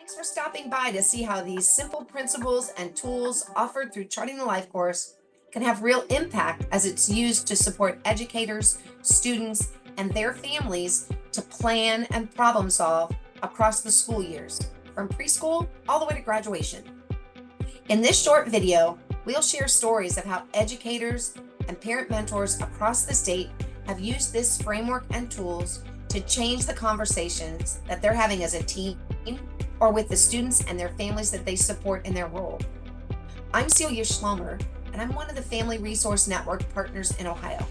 Thanks for stopping by to see how these simple principles and tools offered through Charting the Life course can have real impact as it's used to support educators, students, and their families to plan and problem solve across the school years, from preschool all the way to graduation. In this short video, we'll share stories of how educators and parent mentors across the state have used this framework and tools to change the conversations that they're having as a team or with the students and their families that they support in their role. I'm Celia Schlomer, and I'm one of the Family Resource Network partners in Ohio.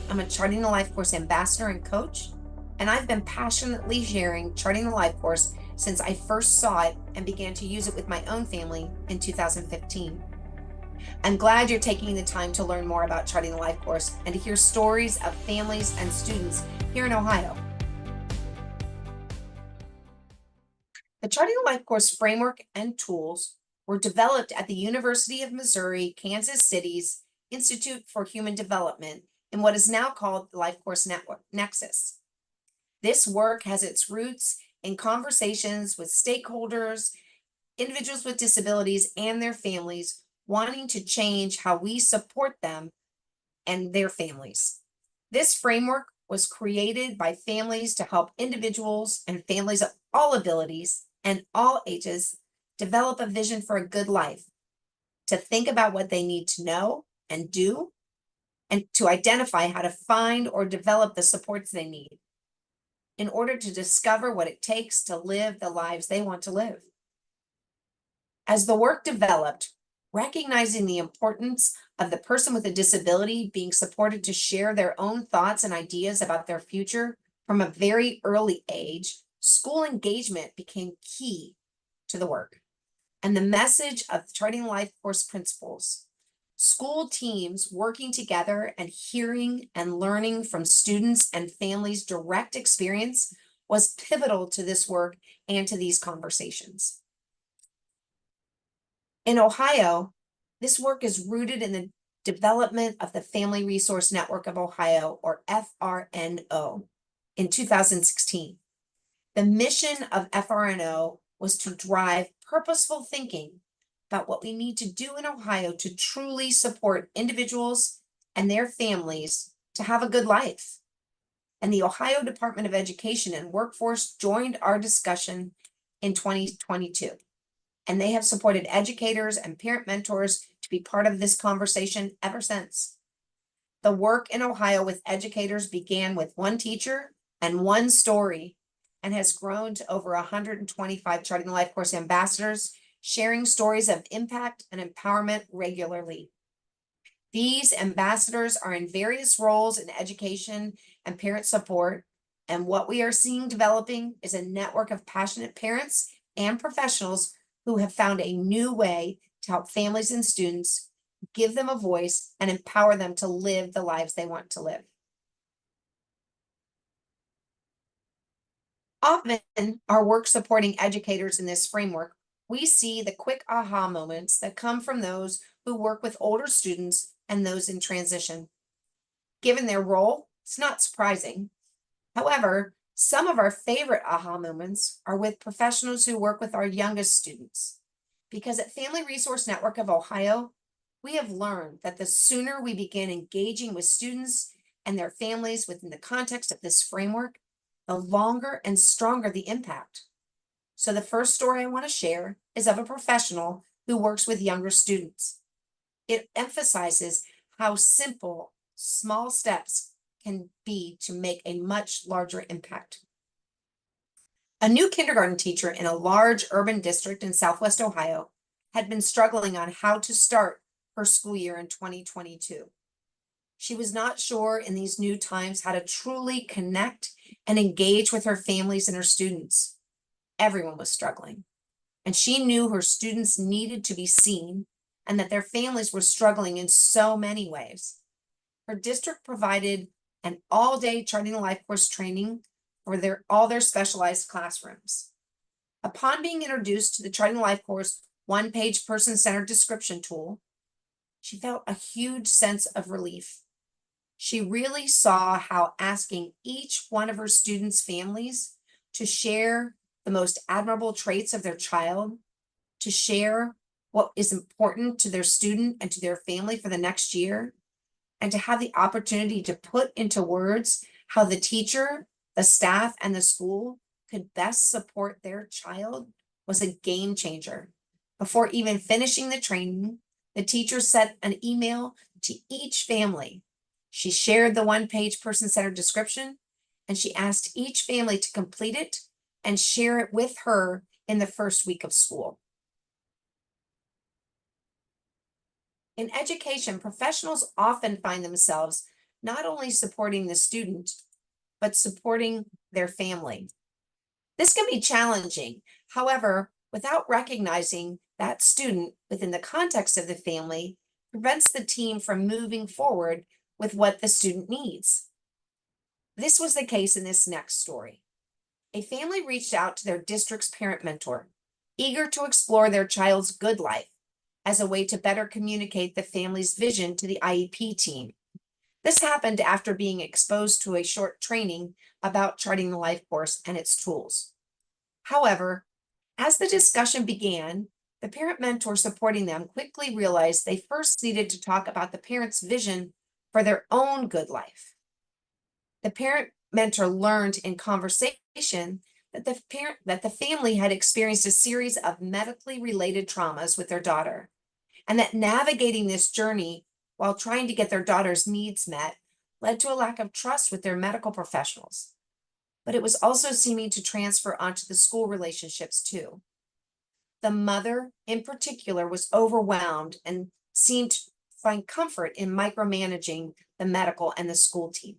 I'm a Charting the Life course ambassador and coach, and I've been passionately sharing Charting the Life course since I first saw it and began to use it with my own family in 2015. I'm glad you're taking the time to learn more about Charting the Life course and to hear stories of families and students here in Ohio. The Charting the Life course framework and tools were developed at the University of Missouri, Kansas City's Institute for Human Development in what is now called the Life Course Network, Nexus. This work has its roots in conversations with stakeholders, individuals with disabilities, and their families wanting to change how we support them and their families. This framework was created by families to help individuals and families of all abilities and all ages develop a vision for a good life, to think about what they need to know and do, and to identify how to find or develop the supports they need in order to discover what it takes to live the lives they want to live. As the work developed, recognizing the importance of the person with a disability being supported to share their own thoughts and ideas about their future from a very early age, school engagement became key to the work. And the message of Charting Life course principles, school teams working together and hearing and learning from students and families' direct experience was pivotal to this work and to these conversations. In Ohio, this work is rooted in the development of the Family Resource Network of Ohio, or FRNO, in 2016. The mission of FRNO was to drive purposeful thinking about what we need to do in Ohio to truly support individuals and their families to have a good life. And the Ohio Department of Education and Workforce joined our discussion in 2022. And they have supported educators and parent mentors to be part of this conversation ever since. The work in Ohio with educators began with one teacher and one story, and has grown to over 125 Charting the Life course ambassadors, sharing stories of impact and empowerment regularly. These ambassadors are in various roles in education and parent support, and what we are seeing developing is a network of passionate parents and professionals who have found a new way to help families and students, give them a voice, and empower them to live the lives they want to live. Often, our work supporting educators in this framework, we see the quick aha moments that come from those who work with older students and those in transition. Given their role, it's not surprising. However, some of our favorite aha moments are with professionals who work with our youngest students. Because at Family Resource Network of Ohio, we have learned that the sooner we begin engaging with students and their families within the context of this framework, the longer and stronger the impact. So the first story I want to share is of a professional who works with younger students. It emphasizes how simple, small steps can be to make a much larger impact. A new kindergarten teacher in a large urban district in Southwest Ohio had been struggling on how to start her school year in 2022. She was not sure in these new times how to truly connect and engage with her families and her students. Everyone was struggling, and she knew her students needed to be seen and that their families were struggling in so many ways. Her district provided an all-day Charting the Life course training for all their specialized classrooms. Upon being introduced to the Charting the Life course one-page person-centered description tool, she felt a huge sense of relief. She really saw how asking each one of her students' families to share the most admirable traits of their child, to share what is important to their student and to their family for the next year, and to have the opportunity to put into words how the teacher, the staff, and the school could best support their child was a game changer. Before even finishing the training, the teacher sent an email to each family. She shared the one-page person-centered description, and she asked each family to complete it and share it with her in the first week of school. In education, professionals often find themselves not only supporting the student, but supporting their family. This can be challenging. However, without recognizing that student within the context of the family prevents the team from moving forward with what the student needs. This was the case in this next story. A family reached out to their district's parent mentor, eager to explore their child's good life as a way to better communicate the family's vision to the IEP team. This happened after being exposed to a short training about charting the life course and its tools. However, as the discussion began, the parent mentor supporting them quickly realized they first needed to talk about the parent's vision for their own good life. The parent mentor learned in conversation that the family had experienced a series of medically related traumas with their daughter, and that navigating this journey while trying to get their daughter's needs met led to a lack of trust with their medical professionals. But it was also seeming to transfer onto the school relationships too. The mother, in particular, was overwhelmed and seemed to find comfort in micromanaging the medical and the school team.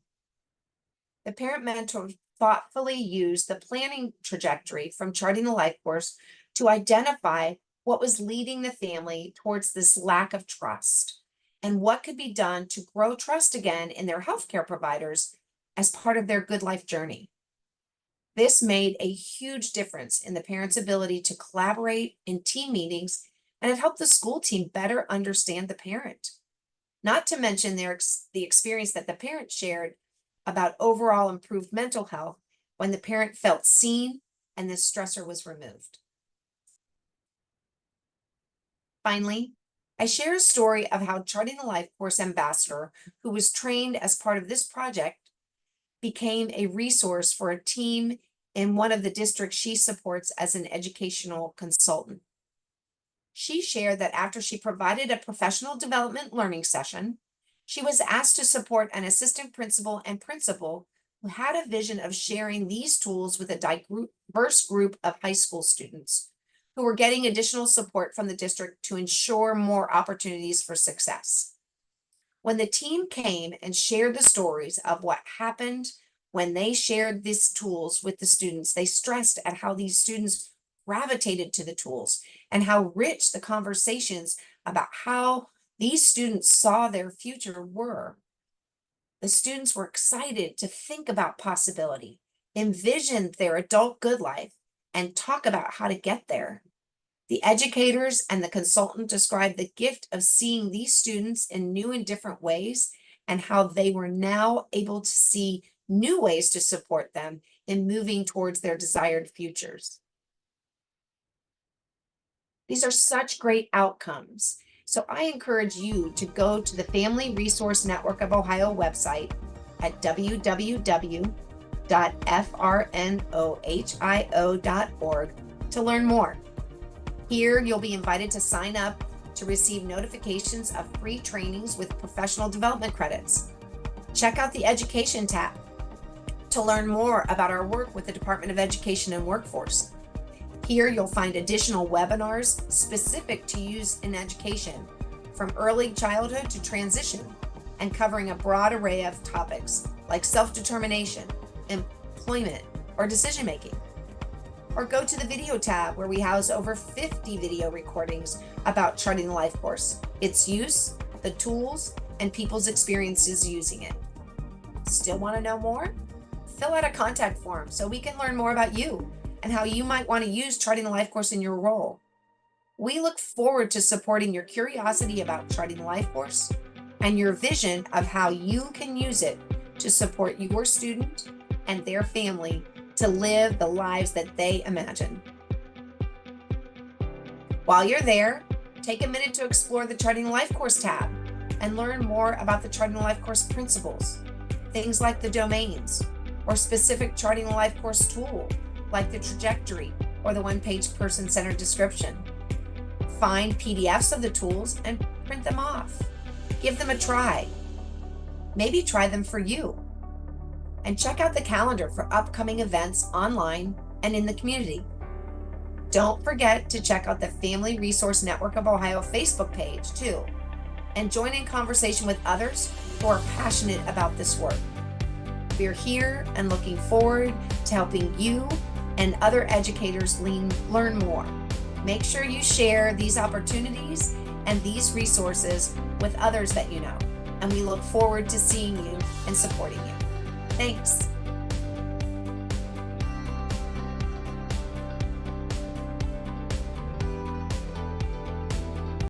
The parent mentor thoughtfully used the planning trajectory from charting the life course to identify what was leading the family towards this lack of trust and what could be done to grow trust again in their healthcare providers as part of their good life journey. This made a huge difference in the parents' ability to collaborate in team meetings, and it helped the school team better understand the parent. Not to mention the experience that the parent shared about overall improved mental health when the parent felt seen and the stressor was removed. Finally, I share a story of how Charting the Life Course ambassador, who was trained as part of this project, became a resource for a team in one of the districts she supports as an educational consultant. She shared that after she provided a professional development learning session, she was asked to support an assistant principal and principal who had a vision of sharing these tools with a diverse group of high school students who were getting additional support from the district to ensure more opportunities for success. When the team came and shared the stories of what happened when they shared these tools with the students, they stressed at how these students gravitated to the tools and how rich the conversations about how these students saw their future were. The students were excited to think about possibility, envision their adult good life, and talk about how to get there. The educators and the consultant described the gift of seeing these students in new and different ways and how they were now able to see new ways to support them in moving towards their desired futures. These are such great outcomes. So I encourage you to go to the Family Resource Network of Ohio website at www.frnohio.org to learn more. Here, you'll be invited to sign up to receive notifications of free trainings with professional development credits. Check out the Education tab to learn more about our work with the Department of Education and Workforce. Here, you'll find additional webinars specific to use in education, from early childhood to transition, and covering a broad array of topics like self-determination, employment, or decision-making. Or go to the video tab where we house over 50 video recordings about Charting the Life Course, its use, the tools, and people's experiences using it. Still want to know more? Fill out a contact form so we can learn more about you and how you might want to use Charting the Life Course in your role. We look forward to supporting your curiosity about Charting the Life Course and your vision of how you can use it to support your student and their family to live the lives that they imagine. While you're there, take a minute to explore the Charting a Life Course tab and learn more about the Charting a Life Course principles, things like the domains, or specific Charting a Life Course tool, like the trajectory or the one-page person-centered description. Find PDFs of the tools and print them off. Give them a try. Maybe try them for you. And check out the calendar for upcoming events online and in the community. Don't forget to check out the Family Resource Network of Ohio Facebook page too, and join in conversation with others who are passionate about this work. We're here and looking forward to helping you and other educators learn more. Make sure you share these opportunities and these resources with others that you know, and we look forward to seeing you and supporting you. Thanks.